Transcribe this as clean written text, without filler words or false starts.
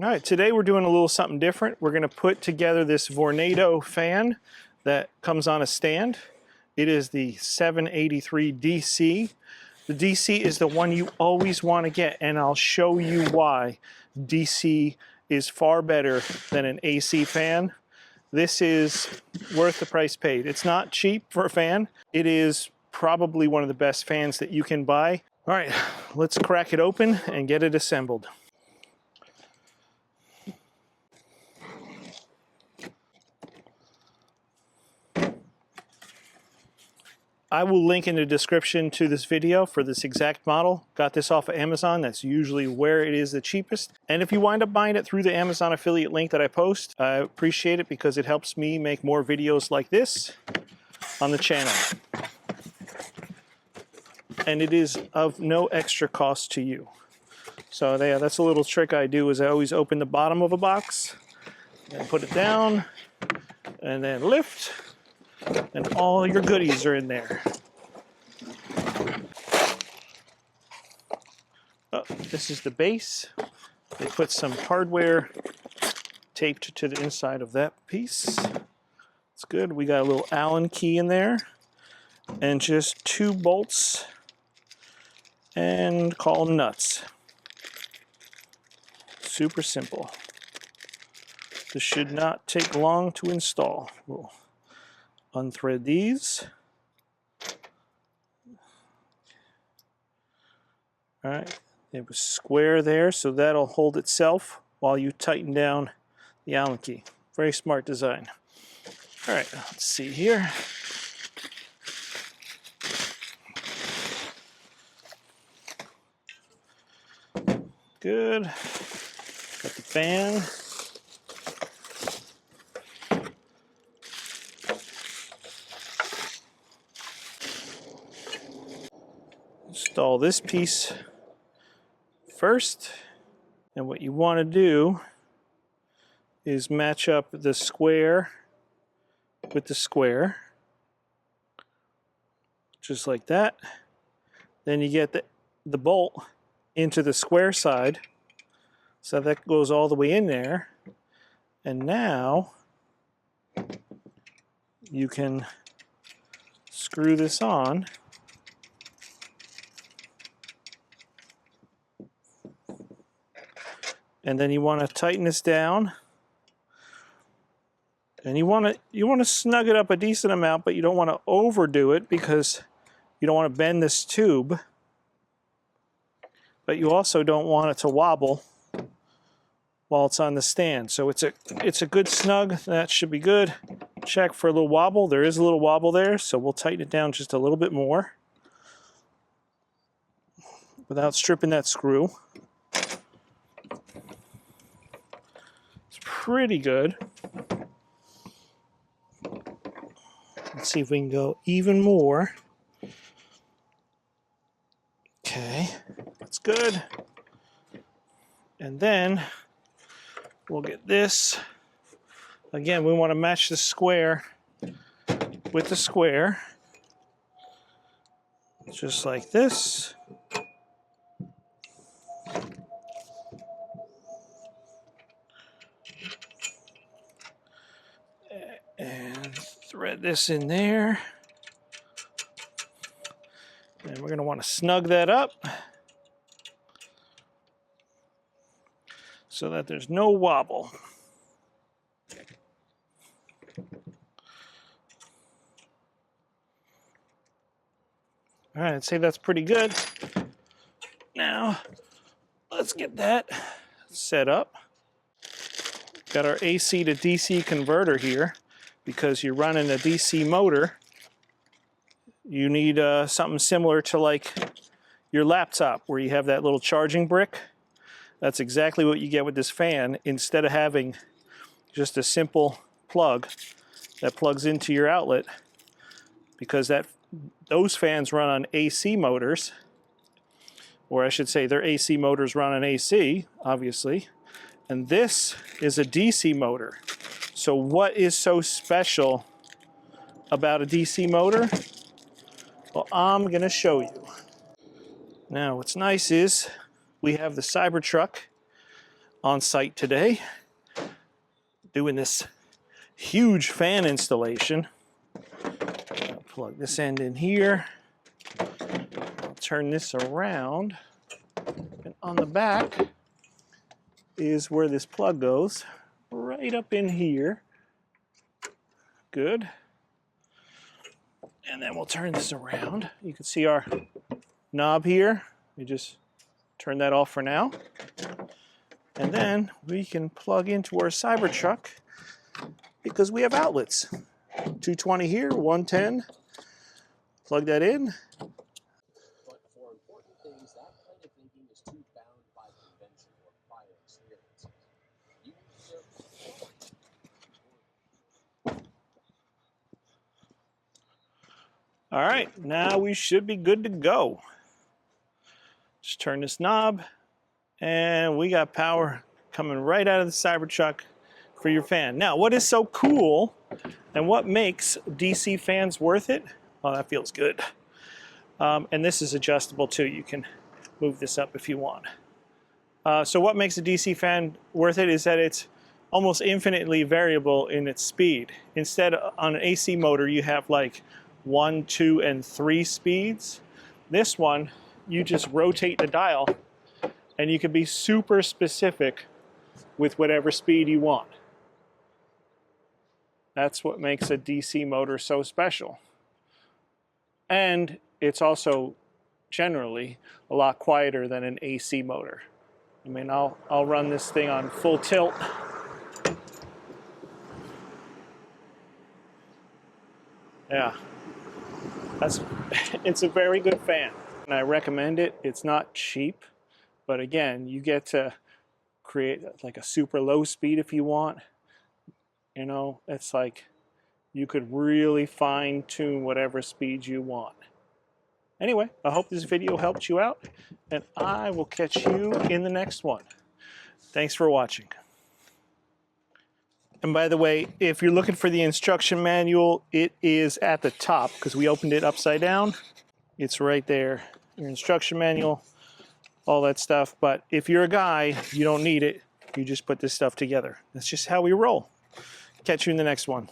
All right, today we're doing a little something different. We're going to put together this Vornado fan that comes on a stand. It is the 783 DC. The DC is the one you always want to get, and I'll show you why. DC is far better than an AC fan. This is worth the price paid. It's not cheap for a fan. It is probably one of the best fans that you can buy. All right, let's crack it open and get it assembled. I will link in the description to this video for this exact model. Got this off of Amazon. That's usually where it is the cheapest. And if you wind up buying it through the Amazon affiliate link that I post, I appreciate it because it helps me make more videos like this on the channel. And it is of no extra cost to you. So yeah, that's a little trick I do is I always open the bottom of a box and put it down and then lift. And all your goodies are in there. Oh, this is the base. They put some hardware taped to the inside of that piece. It's good. We got a little Allen key in there and just 2 bolts and call them nuts. Super simple. This should not take long to install. We'll unthread these. All right, it was square there, so that'll hold itself while you tighten down the Allen key. Very smart design. All right, let's see here. Good. Got the fan. Install this piece first, and what you want to do is match up the square with the square, just like that. Then you get the bolt into the square side, so that goes all the way in there, and now you can screw this on. And then you want to tighten this down, and you want to snug it up a decent amount, but you don't want to overdo it because you don't want to bend this tube, but you also don't want it to wobble while it's on the stand. So it's a good snug. That should be good. Check for a little wobble. There is a little wobble there, so we'll tighten it down just a little bit more without stripping that screw. Pretty good. Let's see if we can go even more. Okay, that's good. And then we'll get this. Again, we want to match the square with the square, just like this. And thread this in there. And we're going to want to snug that up so that there's no wobble. All right, I'd say that's pretty good. Now, let's get that set up. Got our AC to DC converter here. Because you're running a DC motor, you need something similar to like your laptop where you have that little charging brick. That's exactly what you get with this fan. Instead of having just a simple plug that plugs into your outlet, because those fans run on AC motors, or I should say their AC motors run on AC, obviously, and this is a DC motor. So what is so special about a DC motor? Well, I'm going to show you. Now, what's nice is we have the Cybertruck on site today doing this huge fan installation. I'll plug this end in here. I'll turn this around. And on the back is where this plug goes, right up in here. Good. And then we'll turn this around. You can see our knob here. We just turn that off for now. And then we can plug into our Cybertruck because we have outlets. 220 here, 110. Plug that in. But for important things, that kind of thinking is too bound by convention or prior experiences. You All right, now we should be good to go. Just turn this knob, and we got power coming right out of the Cybertruck for your fan. Now, what is so cool and what makes DC fans worth it? Oh, that feels good. And this is adjustable too. You can move this up if you want. So what makes a DC fan worth it is that it's almost infinitely variable in its speed. Instead, on an AC motor, you have like 1, 2, and 3 speeds. This one, you just rotate the dial and you can be super specific with whatever speed you want. That's what makes a DC motor so special. And it's also generally a lot quieter than an AC motor. I mean, I'll run this thing on full tilt. Yeah. It's a very good fan, and I recommend it. It's not cheap, but again, you get to create like a super low speed if you want. You know, it's like you could really fine tune whatever speed you want. Anyway, I hope this video helped you out, and I will catch you in the next one. Thanks for watching. And by the way, if you're looking for the instruction manual, it is at the top because we opened it upside down. It's right there, your instruction manual, all that stuff. But if you're a guy, you don't need it. You just put this stuff together. That's just how we roll. Catch you in the next one.